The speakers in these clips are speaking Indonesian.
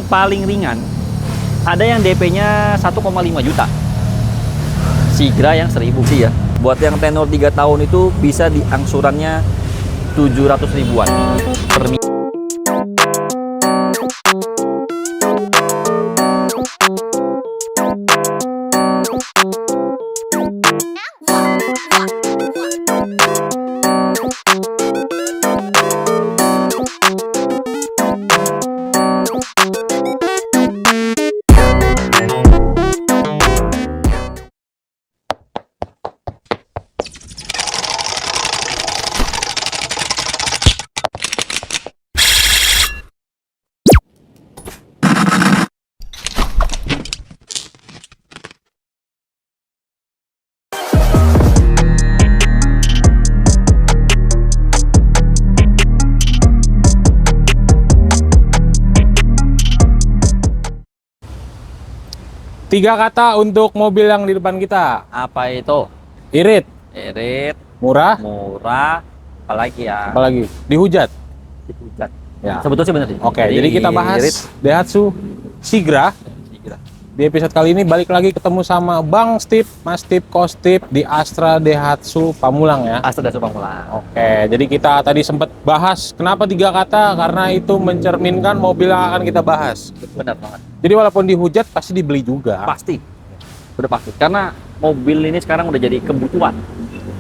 paling ringan ada yang DP-nya 1,5 juta. Sigra yang 1000 sih ya. Buat yang tenor 3 tahun itu bisa di angsurannya 700 ribuan per minggu. Tiga kata untuk mobil yang di depan kita. Apa itu? Irit, Irit, murah, murah, apalagi ya? apalagi dihujat. Dihujat. Ya. Sebetulnya sih bener sih. Oke, jadi kita bahas Irit, Daihatsu Sigra. Sigra. Di episode kali ini balik lagi ketemu sama Bang Steve, Mas Steve, Ko Steve di Astra Daihatsu Pamulang ya. Astra Daihatsu Pamulang. Oke, jadi kita tadi sempat bahas kenapa tiga kata, karena itu mencerminkan mobil yang akan kita bahas. Benar banget. Jadi walaupun dihujat pasti dibeli juga. Pasti. Udah pasti. Karena mobil ini sekarang udah jadi kebutuhan.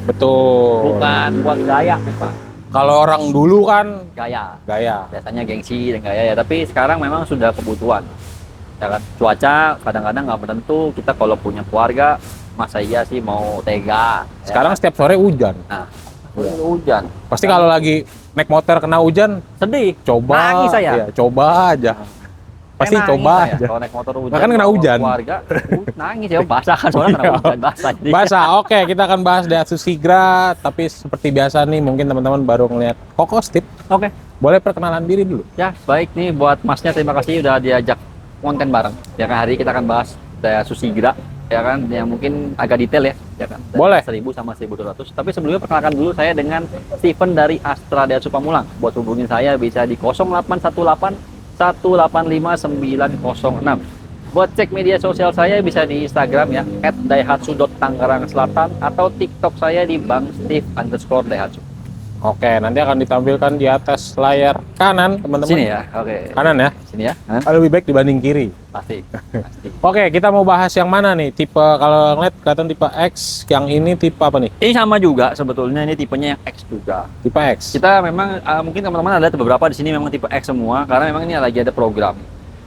Betul. Bukan buat gaya, Pak. Kalau orang dulu kan Gaya. gaya. Biasanya gengsi dan gaya ya. Tapi sekarang memang sudah kebutuhan. Ya kan? Cuaca kadang-kadang nggak menentu. Kita kalau punya keluarga, masa iya sih mau tega. Sekarang ya. setiap sore hujan. Nah, hujan. Pasti kalau lagi naik motor kena hujan, Sedih. coba. Nangis saya. Ya, coba aja. Pasti Nangis coba saya. aja. Kalau naik motor hujan, Nah, kan kena bawa hujan. keluarga, nangis ya, basah kan soalnya kena Iya. hujan, basah. Jadi, Basah, oke, kita akan bahas Daihatsu Sigra. Tapi seperti biasa nih, mungkin teman-teman baru ngeliat Koko Steve. Oke, Boleh perkenalan diri dulu. ya baik nih buat masnya, terima kasih udah diajak konten bareng. Ya kan, hari ini kita akan bahas Daihatsu Sigra, ya kan, yang mungkin agak detail ya kan. Dari Boleh. 1000 sama 1200. Tapi sebelumnya perkenalkan dulu saya dengan Steven dari Astra Daihatsu Pamulang. Buat hubungin saya bisa di 0818 185 906. Buat cek media sosial saya bisa di Instagram ya @daihatsu.tangerang Selatan atau TikTok saya di bangsteve_daihatsu. Oke, nanti akan ditampilkan di atas layar kanan, teman-teman. Sini ya, oke. Kanan ya. Sini ya. Hah? Lebih baik dibanding kiri. Pasti. Pasti. Oke, kita mau bahas yang mana nih? Tipe, kalau ngeliat kelihatan tipe X, yang ini tipe apa nih? Ini sama juga sebetulnya, ini tipenya yang X juga. Tipe X. Kita memang mungkin teman-teman ada beberapa di sini memang tipe X semua karena memang ini lagi ada program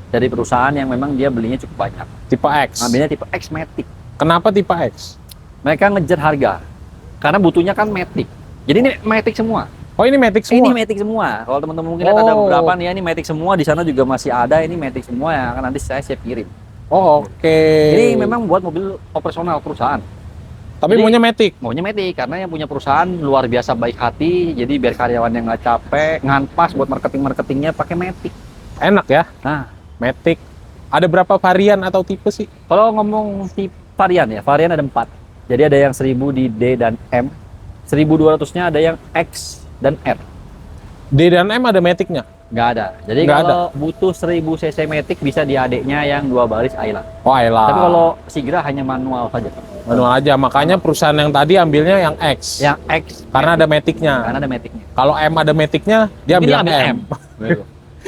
dari perusahaan yang memang dia belinya cukup banyak. Tipe X. Ambilnya tipe X Matic. Kenapa tipe X? Mereka ngejar harga karena butuhnya kan Matic. Jadi ini Matic semua. Oh, ini Matic semua? Ini Matic semua. Kalau teman-teman mungkin lihat ada Oh. beberapa nih ya, ini Matic semua. Di sana juga masih ada, ini Matic semua yang akan nanti saya siap kirim. Oh, oke. Ini memang buat mobil operasional perusahaan. Tapi Jadi- maunya Matic. Maunya Matic karena yang punya perusahaan luar biasa baik hati. Jadi biar karyawannya nggak capek, nganpas buat marketingnya pakai Matic. Enak ya, Nah, Matic. Ada berapa varian atau tipe sih? kalau ngomong tipe varian ya, varian ada 4. Jadi ada yang 1000 di D dan M. 1200-nya ada yang X dan R. D dan M ada Maticnya? Nggak ada. Jadi Nggak kalau butuh 1000 cc Matic bisa di adeknya yang 2 baris Ayla. Oh, ayolah. Tapi kalau Sigra hanya manual saja. manual aja, makanya perusahaan yang tadi ambilnya yang X. Yang X Karena ada Maticnya. karena ada Maticnya. Kalau M ada Maticnya, dia Ini bilang ambil M.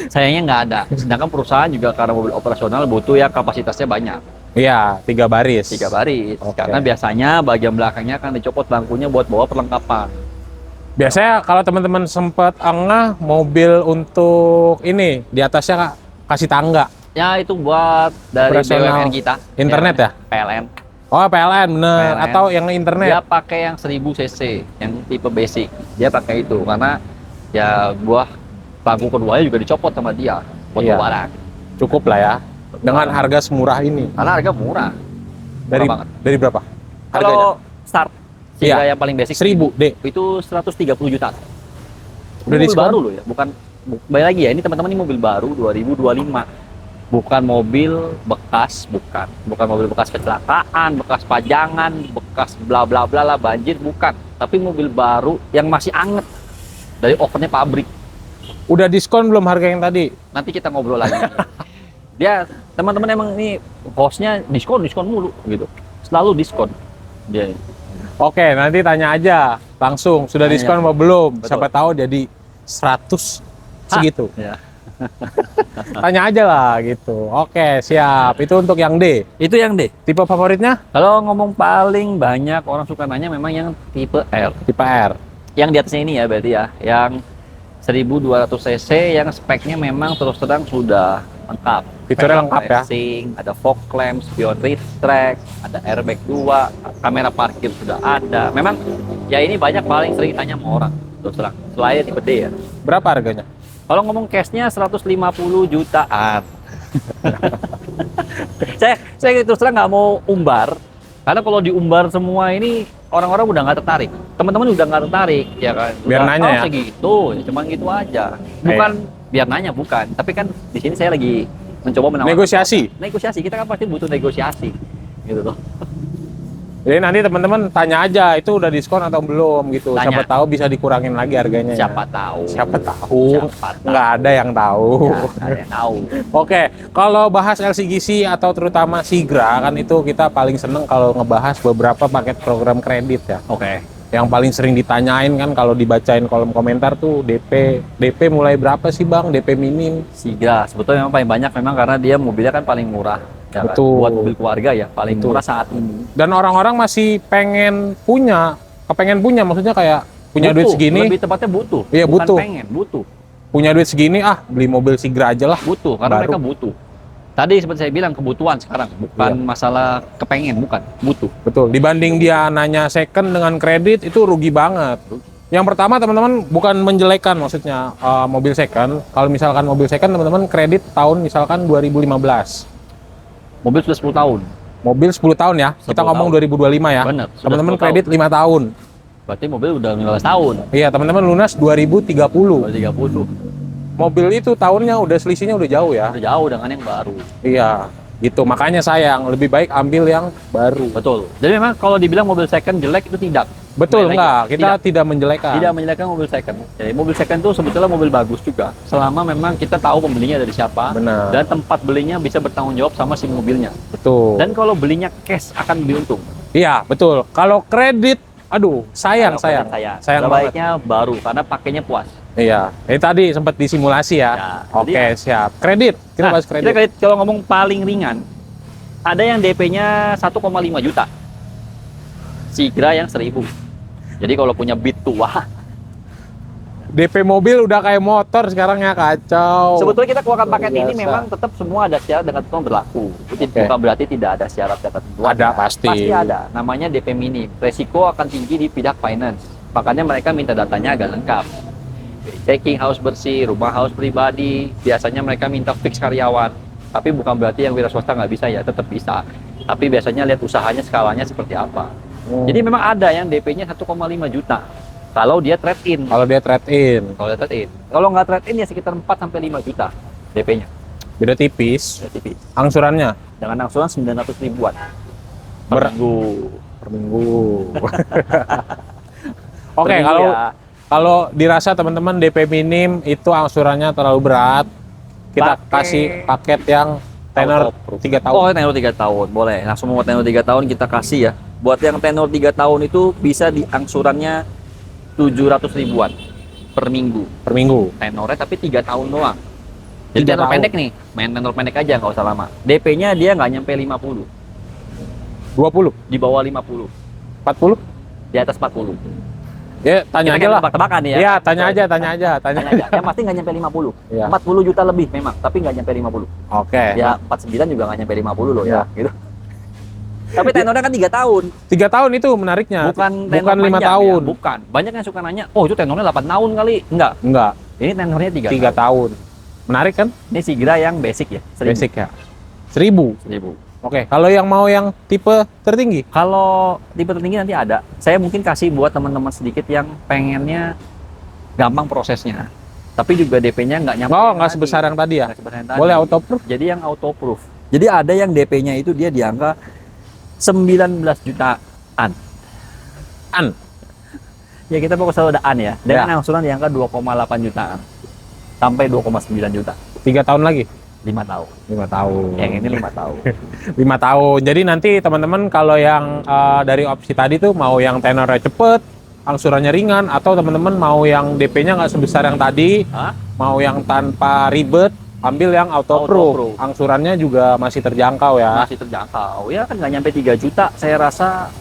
Sayangnya nggak ada. Sedangkan perusahaan juga karena mobil operasional butuh ya kapasitasnya banyak. Iya, 3 baris. 3 baris. Oke. Karena biasanya bagian belakangnya kan dicopot bangkunya buat bawa perlengkapan. Biasanya kalau teman-teman sempat angah mobil untuk ini di atasnya Kak, kasih tangga. Ya itu buat dari Operasional BUMN kita. internet ya? PLN. Oh, PLN bener. PLN. Atau yang Dia internet. pakai yang 1000 cc, yang tipe basic. Dia pakai itu karena ya buah bangku keduanya juga dicopot sama dia buat Iya. bawa barang. Cukup lah ya. Dengan harga semurah ini. Karena harga murah. Dari banget. dari berapa? Harganya? Kalau start Sigra Iya. yang paling basic 1000 D. itu 130 juta. Udah Mobil diskon? baru loh ya, bukan balik lagi ya, ini teman-teman ini mobil baru 2025. Bukan mobil bekas, bukan mobil bekas kecelakaan, bekas pajangan, bekas bla bla bla lah, banjir, bukan. Tapi mobil baru yang masih anget dari ovennya pabrik. Udah diskon belum harga yang tadi? Nanti kita ngobrol lagi. Dia teman-teman emang ini hostnya diskon mulu gitu, selalu diskon dia. Oke, nanti tanya aja langsung, sudah Tanya. diskon apa belum? Betul. Siapa tahu jadi 100 segitu. Ya. Tanya aja lah gitu. Oke, siap. Itu untuk yang D. Itu yang D. Tipe favoritnya? Kalau ngomong paling banyak orang suka nanya memang yang tipe R. Tipe R. Yang di atasnya ini ya berarti ya, yang 1200 cc yang speknya memang terus terang sudah lengkap. Fiturnya lengkap ya? Racing, ada fog lamps, spion rear track, ada airbag 2, kamera parkir sudah ada. Memang ya ini banyak paling sering ditanya sama orang terus terang. Selain tipe D ya. Berapa harganya? Kalau ngomong cashnya 150 jutaan. saya terus terang nggak mau umbar, karena kalau diumbar semua ini orang-orang udah nggak tertarik. Teman-teman udah nggak tertarik, ya kan? Biar Udah, nanya "Oh, ya?" segitu, ya cuman gitu aja. Bukan biar nanya, bukan. Tapi kan di sini saya lagi mencoba menawarkan Negosiasi. Negosiasi, kita kan pasti butuh negosiasi, gitu loh. Jadi nanti teman-teman tanya aja itu udah diskon atau belum gitu. Tanya. Siapa tahu bisa dikurangin lagi harganya. ya. Siapa tahu? Siapa tahu? Siapa tahu? Nggak ada yang tahu. Ya, nggak ada yang tahu. Oke, kalau bahas LCGC atau terutama Sigra kan itu kita paling seneng kalau ngebahas beberapa paket program kredit ya. Oke. Yang paling sering ditanyain kan kalau dibacain kolom komentar tuh DP mulai berapa sih Bang? DP minim. Sigra sebetulnya memang paling banyak memang karena dia mobilnya kan paling murah. Ya kan? Betul. Buat mobil keluarga ya paling Betul. murah saat ini. Dan orang-orang masih kepengen punya maksudnya kayak punya duit Butuh, segini, lebih tepatnya butuh. Iya, Bukan butuh. pengen, butuh. punya duit segini beli mobil Sigra aja lah. Butuh karena Baru. mereka butuh. Tadi seperti saya bilang kebutuhan sekarang, bukan Iya. masalah kepengen, bukan, butuh. Betul. Dibanding dia nanya second dengan kredit itu rugi banget. Yang pertama teman-teman bukan menjelekan maksudnya mobil second. Kalau misalkan mobil second teman-teman kredit tahun misalkan 2015. Mobil sudah 10 tahun. Mobil 10 tahun ya. Kita 10 ngomong tahun. 2025 ya. Bener, sudah Teman-teman 10 kredit 5 tahun. Berarti mobil udah 15 tahun. Iya, teman-teman lunas 2030. Udah 30. Mobil itu tahunnya udah selisihnya udah jauh ya. Udah jauh dengan yang baru. Iya, gitu. Makanya sayang, lebih baik ambil yang baru. Betul. Jadi memang kalau dibilang mobil second jelek itu tidak. Betul Kembali enggak? lagi. Kita tidak menjelekan. Tidak menjelekkan mobil second. Jadi mobil second itu sebetulnya mobil bagus juga. Selama memang kita tahu pembelinya dari siapa. Benar. Dan tempat belinya bisa bertanggung jawab sama si mobilnya. Betul. Dan kalau belinya cash akan lebih untung. Iya, betul. Kalau kredit, aduh, sayang. Kalau Sayang banget. Sebaiknya baru karena pakainya puas. Iya. Tadi sempat disimulasi ya. Ya, Oke, jadi siap. Kredit. Kita bahas kredit. Kita kredit kalau ngomong paling ringan, ada yang DP-nya 1,5 juta. Sigra yang 1000. Jadi kalau punya Beat tua, DP mobil udah kayak motor sekarang ya, kacau. sebetulnya kita keluarkan paket ini Biasa. memang tetap semua ada syarat dan ketentuan berlaku. Itu Oke. bukan berarti tidak ada syarat dan ketentuan. Ada, pasti. Pasti ada. Namanya DP minim. Resiko akan tinggi di pihak finance. Makanya mereka minta datanya agak lengkap. Checking house bersih, rumah house pribadi. Biasanya mereka minta fix karyawan. Tapi bukan berarti yang wira swasta nggak bisa ya, tetap bisa. Tapi biasanya lihat usahanya skalanya seperti apa. Jadi memang ada yang DP-nya 1,5 juta. Kalau dia trade-in. Kalau dia trade-in, Kalau dia trade-in. Kalau nggak trade-in ya sekitar 4 sampai 5 juta DP-nya. beda tipis. Ya, tipis. Angsurannya Dengan angsuran 900 ribuan per Ber- minggu. per minggu. Oke, Per minggu kalau ya. kalau dirasa teman-teman DP minim itu angsurannya terlalu berat, kita Pakai kasih paket yang tenor Autoproof. 3 tahun. Oh, tenor 3 tahun. Boleh. Langsung mau tenor 3 tahun kita kasih ya. Buat yang tenor 3 tahun itu bisa di angsurannya 700 ribuan per minggu. Per minggu. Tenornya tapi 3 tahun doang. Jadi 3 tenor tahun. pendek nih. Main tenor pendek aja nggak usah lama. DP-nya dia nggak nyampe 50. 20, Di bawah 50. 40. Di atas 40. Ya, tanya Kita aja kan lah. tebak-tebakan nih ya. Iya, tanya aja. Tanya aja. Yang pasti nggak nyampe 50. Iya. 40 juta lebih memang, tapi nggak nyampe 50. Oke. Ya 49 juga nggak nyampe 50 loh Iya. ya, gitu. Tapi tenornya kan 3 tahun, 3 tahun itu menariknya. bukan tenor bukan 5 panjang tahun. Ya, bukan. Banyak yang suka nanya, "Oh, itu tenornya 8 tahun kali." Enggak. Enggak, Ini tenornya 3 3 tahun. Menarik kan? Ini Sigra yang basic ya, 1000. Basic ya. 1000. 1000. Oke, kalau yang mau yang tipe tertinggi? Kalau tipe tertinggi nanti ada. Saya mungkin kasih buat teman-teman sedikit yang pengennya gampang prosesnya. Tapi juga DP-nya nggak nyampe. Oh, yang nggak tadi. sebesar yang tadi ya? Nggak sebesar yang tadi. Boleh autoproof? Jadi yang autoproof. Jadi ada yang DP-nya itu dia di angka 19 jutaan. An. Ya kita pokoknya selalu ada an ya. Dengan Ya. angsuran di angka 2,8 jutaan. Sampai 2,9 juta. 3 tahun lagi? 5 tahun. 5 tahun. Yang ini 5 tahun. 5 tahun. Jadi nanti teman-teman kalau yang dari opsi tadi tuh mau yang tenornya cepet, angsurannya ringan, atau teman-teman mau yang DP-nya nggak sebesar yang tadi, Hah? mau yang tanpa ribet, ambil yang auto Auto-proof. Angsurannya juga masih terjangkau ya. Masih terjangkau. Ya kan nggak nyampe 3 juta, saya rasa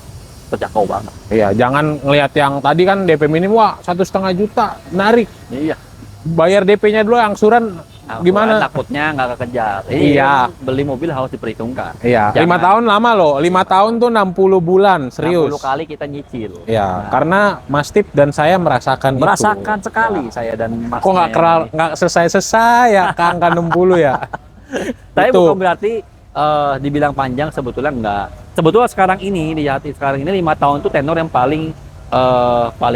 terjangkau banget. Iya, jangan ngelihat yang tadi kan DP minim, wah 1,5 juta, menarik. Iya. Bayar DP-nya dulu, angsuran gimana? Takutnya nggak kekejar. Iya. Beli mobil harus diperhitungkan. Iya, 5 Jangan tahun lama loh. 5 tahun tuh 60 bulan, serius. 60 kali kita nyicil. Iya, Nah, karena Mas Tip dan saya merasakan itu. merasakan sekali saya dan Mas. Kok nggak selesai-selesai ya ke angka 60 ya? Tapi Itu. bukan berarti dibilang panjang, sebetulnya enggak. Sebetulnya sekarang ini di hati sekarang ini 5 tahun itu tenor yang paling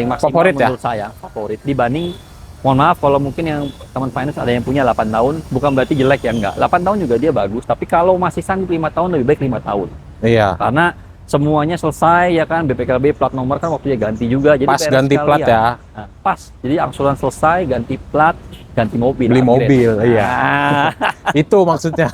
maksimal Favorit ya? menurut saya, favorit dibanding, mohon maaf kalau mungkin yang teman finance ada yang punya 8 tahun, bukan berarti jelek ya, enggak. 8 tahun juga dia bagus, tapi kalau masih sanggup 5 tahun lebih baik 5 tahun. Iya. Karena semuanya selesai ya kan, BPKB plat nomor kan waktunya ganti juga, jadi Pas beres ganti plat sekalian. ya. Nah, pas. Jadi angsuran selesai, ganti plat, ganti mobil. Beli upgrade. mobil, iya. Nah, Itu maksudnya.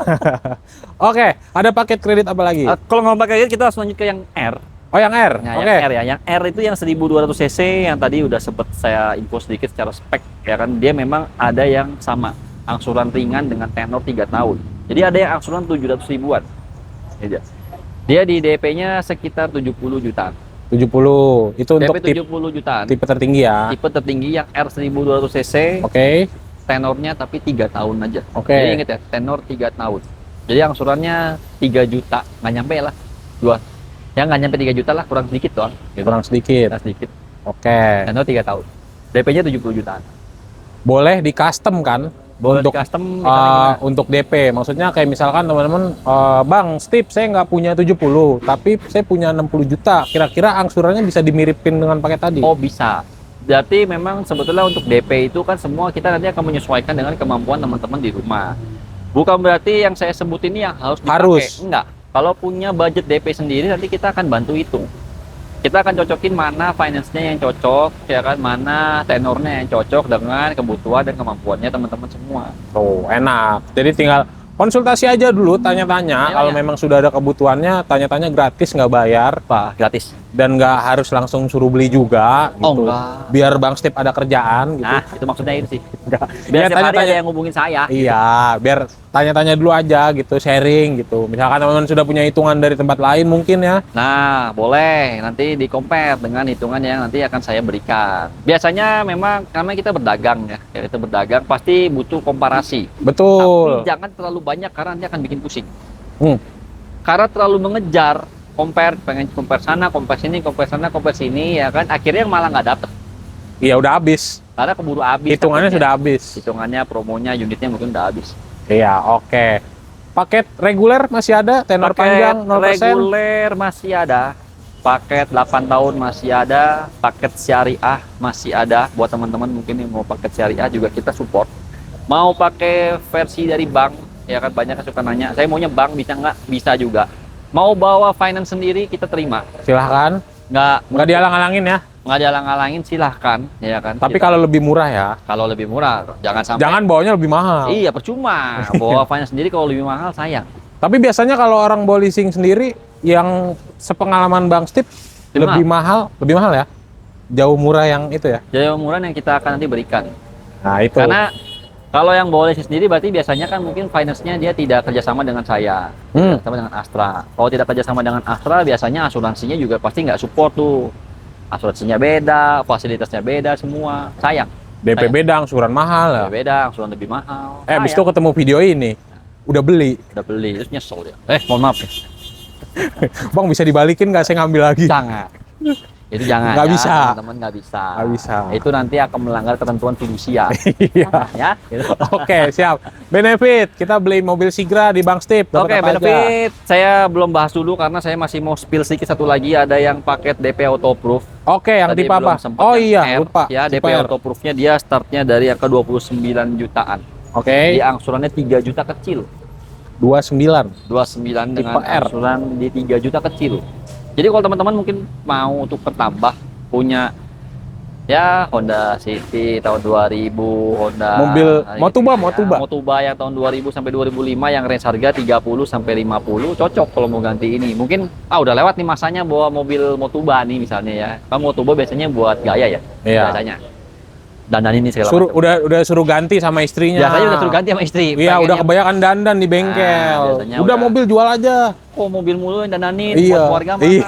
Oke, ada paket kredit apa lagi? kalau ngomong pakai kita harus lanjut ke yang R. Oh, yang R. Nah, Oke. yang R ya. Yang R itu yang 1200 cc yang tadi udah sempet saya info sedikit secara spek ya kan. Dia memang ada yang sama, angsuran ringan dengan tenor 3 tahun. Jadi ada yang angsuran 700 ribuan. Ini dia di DP-nya sekitar 70 jutaan. 70. Itu untuk DP 70 jutaan. tipe tertinggi ya. Tipe tertinggi yang R 1200 cc, Oke. tenornya tapi 3 tahun aja. Oke. Jadi ingat ya, tenor 3 tahun. Jadi angsurannya 3 juta, nggak nyampe lah. Ya nggak nyampe 3 juta lah, kurang sedikit doang. Gitu. Kurang sedikit. Kurang sedikit. Oke. Tenor 3 tahun. DP-nya 70 jutaan. Boleh di custom kan? Boleh untuk di custom misalnya gimana? untuk DP. Maksudnya kayak misalkan teman-teman, Bang, Steve, saya nggak punya 70, tapi saya punya 60 juta. Kira-kira angsurannya bisa dimiripin dengan paket tadi? Oh bisa. Berarti memang sebetulnya untuk DP itu kan semua kita nanti akan menyesuaikan dengan kemampuan teman-teman di rumah. Bukan berarti yang saya sebut ini yang harus dipakai. Harus. Enggak. Kalau punya budget DP sendiri nanti kita akan bantu hitung. Kita akan cocokin mana finance-nya yang cocok, ya kan, mana tenornya yang cocok dengan kebutuhan dan kemampuannya teman-teman semua. Tuh, enak. Jadi tinggal konsultasi aja dulu, tanya-tanya. Kalau memang sudah ada kebutuhannya, tanya-tanya gratis, nggak bayar. Pak, gratis. Dan nggak harus langsung suruh beli juga. Oh, Gitu. enggak. Biar Bang Steve ada kerjaan gitu. Nah, itu maksudnya itu sih. Enggak. Biar Ya, setiap hari tanya-tanya. ada yang ngubungin saya. Iya, biar tanya-tanya dulu aja gitu, sharing gitu. Misalkan teman-teman sudah punya hitungan dari tempat lain mungkin ya. Nah, boleh nanti di-compare dengan hitungan yang nanti akan saya berikan. Biasanya memang karena kita berdagang ya, kita berdagang pasti butuh komparasi. Betul. Tapi jangan terlalu banyak karena nanti akan bikin pusing. Hmm. Karena terlalu mengejar, pengen compare sana, compare sini, compare sana, compare sini, ya kan. Akhirnya malah nggak dapet. Iya, udah habis. Karena keburu habis. Hitungannya takutnya. sudah habis. Hitungannya, promonya, unitnya mungkin udah habis. Iya, oke. Paket reguler masih ada, tenor panjang 0%. Reguler masih ada. Paket 8 tahun masih ada. Paket syariah masih ada. Buat teman-teman mungkin yang mau paket syariah juga kita support. Mau pakai versi dari bank, ya kan, banyak yang suka nanya, saya maunya bank bisa nggak? Bisa juga. Mau bawa finance sendiri kita terima. Silahkan. Nggak dihalang-halangin ya. Nggak dihalang-halangin, silahkan, ya kan. Tapi Kita- kalau lebih murah ya. kalau lebih murah, jangan sampai. Jangan bawanya lebih mahal. Iya, percuma. Bawa finance sendiri kalau lebih mahal sayang. Tapi biasanya kalau orang bawa leasing sendiri, yang sepengalaman Bang Steve, Lebih lebih mahal ya. Jauh murah yang itu ya. Jaya murah yang kita akan nanti berikan. Nah itu. Karena kalau yang bawa leasing sendiri berarti biasanya kan mungkin finance-nya dia tidak kerjasama dengan saya, kerjasama dengan Astra. Kalau tidak kerjasama dengan Astra, biasanya asuransinya juga pasti nggak support tuh. Asuransinya beda, fasilitasnya beda semua. Sayang. DP beda, angsuran mahal ya. Beda, angsuran lebih mahal. Habis itu ketemu video ini, udah beli. udah beli, terus nyesel dia. Mohon maaf ya. Bang bisa dibalikin nggak, saya ngambil lagi? Jangan. Itu jangan. Nggak ya, bisa. Teman-teman nggak bisa. Nggak bisa. Itu nanti akan melanggar ketentuan fidusia. Iya. Ya. Gitu. Oke, siap. Benefit, kita beli mobil Sigra di Bang Steve. dapat Oke, apa aja? benefit saya belum bahas dulu karena saya masih mau spill sedikit satu lagi, ada yang paket DP Autoproof. Oke, yang Tadi tipe belum apa? sempat Oh yang iya, R, lupa. Ya, Tipe DP R. Autoproof-nya dia startnya dari angka 29 jutaan. Oke, Di angsurannya 3 juta kecil. 29. 29 dengan Tipe R. angsuran di 3 juta kecil. Jadi kalau teman-teman mungkin mau untuk bertambah, punya Ya, Honda City tahun 2000, Honda Mobil Motuba, ya, Motuba. Motuba yang tahun 2000 sampai 2005 yang range harga 30 sampai 50 cocok kalau mau ganti ini. Mungkin udah lewat nih masanya bawa mobil Motuba nih misalnya ya. Kan Motuba biasanya buat gaya ya. Iya. Biasanya. Dandan ini segala Suruh macam. udah suruh ganti sama istrinya. Biasanya udah suruh ganti sama istri. Iya, udah Pengennya, kebanyakan dandan di bengkel. biasanya Udah udah. mobil jual aja. kok mobil mulu yang dandanin Iya. buat keluarga mah. Iya.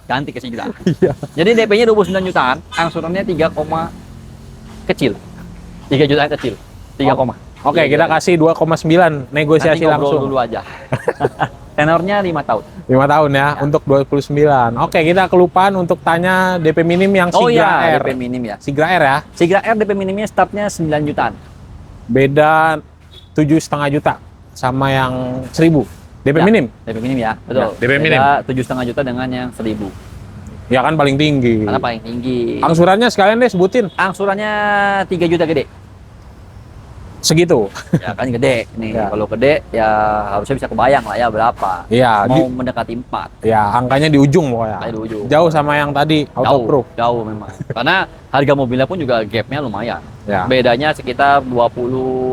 Ganti ke sejuta. Iya. Jadi DP-nya 29 jutaan, angsurannya 3, kecil. 3 jutaan kecil. 3, Oke, kita kasih 2,9 negosiasi Nanti ngobrol langsung. dulu aja. Tenornya 5 tahun. 5 tahun ya, untuk 29. Oke, kita kelupaan untuk tanya DP minim yang Oh Sigra iya, R. DP minim ya. Sigra R ya. Sigra R DP minimnya startnya 9 jutaan. Beda 7,5 juta sama yang 1000. DP Ya, minim. DP minim ya, betul. Ya, DP minim. 7,5 juta dengan yang 1000. Ya kan paling tinggi. Karena paling tinggi. Angsurannya sekalian deh sebutin. Angsurannya 3 juta gede. Segitu. Ya kan gede nih. Ya. Kalau gede ya harusnya bisa kebayang lah ya berapa. Iya, Mau mendekati 4 ya angkanya di ujung pokoknya. kayak di ujung. Jauh sama yang tadi, autoproof. Jauh memang. Karena harga mobilnya pun juga gapnya lumayan. Ya. Bedanya sekitar 20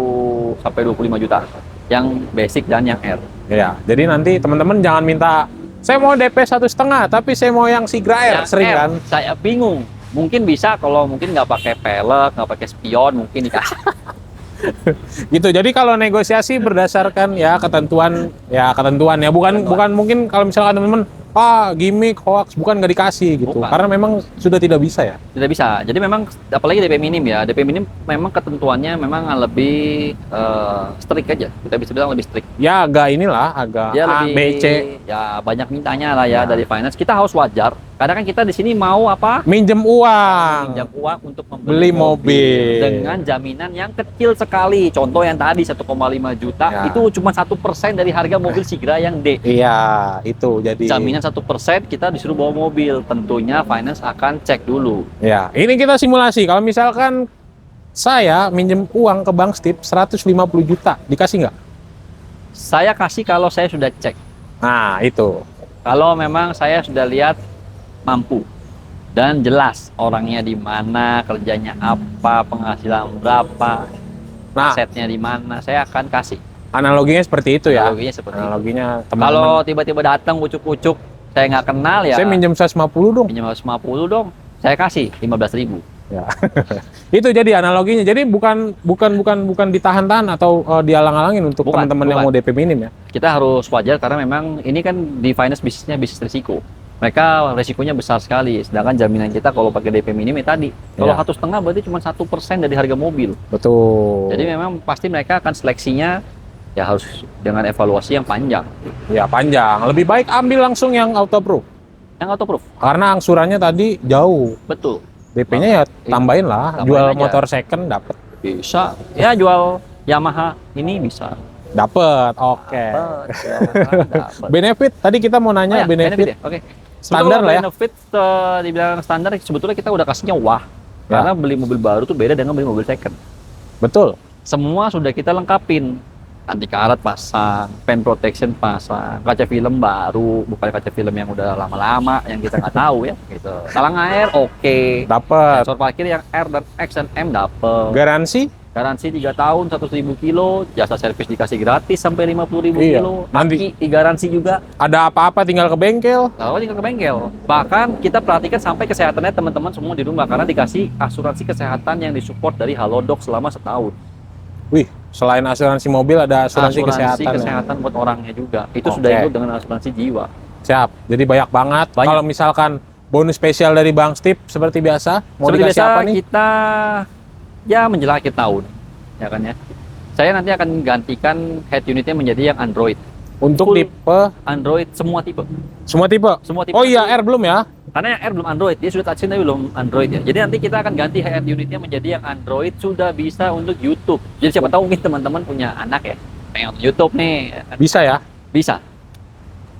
sampai 25 juta. Yang basic dan yang R. Ya, jadi nanti teman-teman jangan minta saya mau DP 1,5 tapi saya mau yang Sigra R, Yang sering R, kan? Saya bingung. Mungkin bisa kalau mungkin nggak pakai pelek, nggak pakai spion, mungkin dikasih. Gitu. Jadi kalau negosiasi berdasarkan ya ketentuan ya bukan mungkin kalau misalkan teman-teman gimmick hoax bukan nggak dikasih gitu. Bukan. Karena memang sudah tidak bisa ya. Tidak bisa. Jadi memang apalagi DP minim ya. DP minim memang ketentuannya memang lebih strict aja. Kita bisa bilang lebih strict. Ya agak agak Dia A, lebih B, C. ya banyak mintanya lah ya Ya. dari finance. Kita harus wajar. Karena kan kita di sini mau apa? Minjem uang. Pinjam uang untuk Beli membeli mobil. dengan jaminan yang kecil sekali. Contoh yang tadi 1,5 juta Ya. itu cuma 1% dari harga mobil Sigra yang D. Iya, itu jadi. Jaminan 1% kita disuruh bawa mobil. Tentunya finance akan cek dulu. Ya, ini kita simulasi. Kalau misalkan saya minjem uang ke Bank Stip 150 juta, dikasih nggak? Saya kasih kalau saya sudah cek. Nah, itu. Kalau memang saya sudah lihat mampu dan jelas orangnya di mana, kerjanya apa, penghasilan berapa, Nah, asetnya di mana, saya akan kasih. analoginya seperti itu ya. Analoginya seperti itu. Analoginya Kalau teman-teman. tiba-tiba datang ucuk-ucuk, saya nggak kenal ya. Saya minjem 150 dong. Pinjam 150 dong. Saya kasih 15.000. Ya. Itu jadi analoginya. Jadi bukan ditahan-tahan atau dialang-alangin untuk Bukan, teman-teman yang bukan. mau DP minim ya. Kita harus wajar karena memang ini kan di finance bisnisnya bisnis risiko. Mereka risikonya besar sekali. Sedangkan jaminan kita kalau pakai DP minim ya tadi. Kalau Ya. 1,5 berarti cuma 1% dari harga mobil. Betul. Jadi memang pasti mereka akan seleksinya ya harus dengan evaluasi yang panjang. ya panjang. Lebih baik ambil langsung yang autoproof. Yang autoproof. Karena angsurannya tadi jauh. Betul. DP-nya ya tambahin lah. Tambahin Jual aja. motor second dapat. Bisa. Ya jual Yamaha ini bisa. Dapat. Oke. Dapat. Benefit tadi kita mau nanya benefit. ya? Oke. Standar lah ya. Benefit dibilang standar sebetulnya kita udah kasihnya wah. Ya. Karena beli mobil baru tuh beda dengan beli mobil second. Betul. Semua sudah kita lengkapin. Anti karat pasang, paint protection pasang, kaca film baru, bukan kaca film yang udah lama-lama yang kita nggak tahu ya. Gitu. Talang air oke. Dapat. Sensor parkir yang R dan X dan M dapet. Garansi? Garansi 3 tahun, 100.000 kilo, jasa servis dikasih gratis sampai 50.000 Iya, kilo. nanti- Aki digaransi juga. Ada apa-apa tinggal ke bengkel. Kalau tinggal ke bengkel. Bahkan kita perhatikan sampai kesehatannya teman-teman semua di rumah karena dikasih asuransi kesehatan yang disupport dari Halodoc selama setahun. Wih, selain asuransi mobil ada asuransi kesehatan. ya? kesehatan buat orangnya juga. Itu Oke. sudah ikut dengan asuransi jiwa. Siap. Jadi banyak banget. Banyak. Kalau misalkan bonus spesial dari Bang Stip seperti biasa, mau Seperti dikasih biasa apa nih? kita ya menjelang akhir tahun, ya kan ya. Saya nanti akan gantikan head unitnya menjadi yang Android. Untuk full tipe Android semua tipe. semua tipe. Semua tipe. Oh iya, R belum ya? Karena yang R belum Android, dia sudah touchscreen tapi belum Android ya. Jadi nanti kita akan ganti head unitnya menjadi yang Android sudah bisa untuk YouTube. Jadi siapa tahu mungkin teman-teman punya anak ya, pengen nonton YouTube nih, ya kan? Bisa ya? Bisa.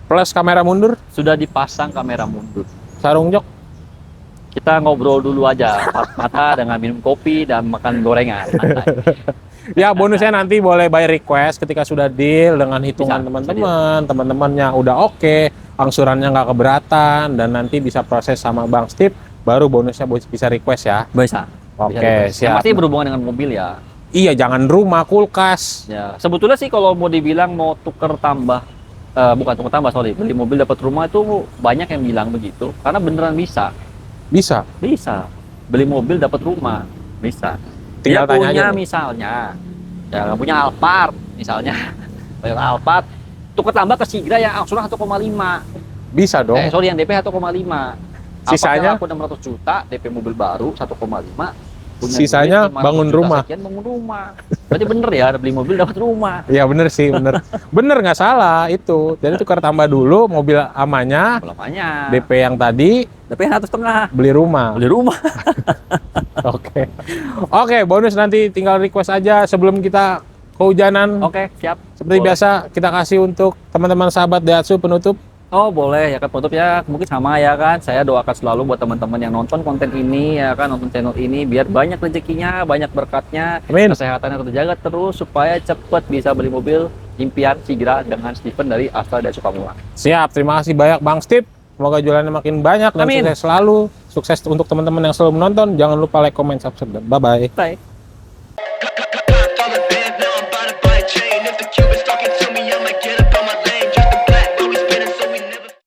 Plus kamera mundur, Sudah dipasang kamera mundur. sarung jok. Kita ngobrol dulu aja, empat mata dengan minum kopi dan makan gorengan. Santai. Ya, bonusnya nanti boleh by request ketika sudah deal dengan hitungan Bisa, teman-teman. Teman-temannya udah oke, angsurannya nggak keberatan, dan nanti bisa proses sama Bang Stip baru bonusnya bisa request ya. Bisa. Oke, Bisa. Yang siap. pasti berhubungan dengan mobil ya. Iya, jangan rumah, kulkas. Ya, sebetulnya sih kalau mau dibilang mau tuker tambah, bukan tuker tambah, sorry, beli mobil dapat rumah itu banyak yang bilang begitu, karena beneran bisa, Bisa. bisa. Beli mobil dapat rumah, bisa. Tinggal Dia tanya punya aja nih. misalnya, ya nggak punya Alphard, misalnya, punya Alphard, tuker tambah ke Sigra yang angsuran 1,5. Bisa dong. Sorry, yang DP 1,5. Sisanya? Alphard yang aku 600 juta, DP mobil baru 1,5. Punya Sisanya duit 500 bangun juta rumah. sekian, bangun rumah. Berarti bener ya, beli mobil dapat rumah. Iya bener sih, bener. Bener nggak salah itu. Jadi tukar tambah dulu mobil amannya, Lamanya. DP yang tadi, DP 1,5. beli rumah. Beli rumah. Oke. Oke, bonus nanti tinggal request aja sebelum kita kehujanan. Oke, siap. Seperti Boleh. biasa kita kasih untuk teman-teman sahabat Daihatsu penutup. Oh, boleh ya kan, penutup ya. Mungkin sama ya kan. Saya doakan selalu buat teman-teman yang nonton konten ini ya kan, nonton channel ini biar banyak rezekinya, banyak berkatnya, Amin. kesehatannya terjaga terus supaya cepat bisa beli mobil impian Sigra dengan Steven dari Astra dan Sukamura. Siap, terima kasih banyak Bang Steve. Semoga jualannya makin banyak dan Amin. sukses selalu. Sukses untuk teman-teman yang selalu menonton. Jangan lupa like, comment, subscribe. Bye-bye. Bye.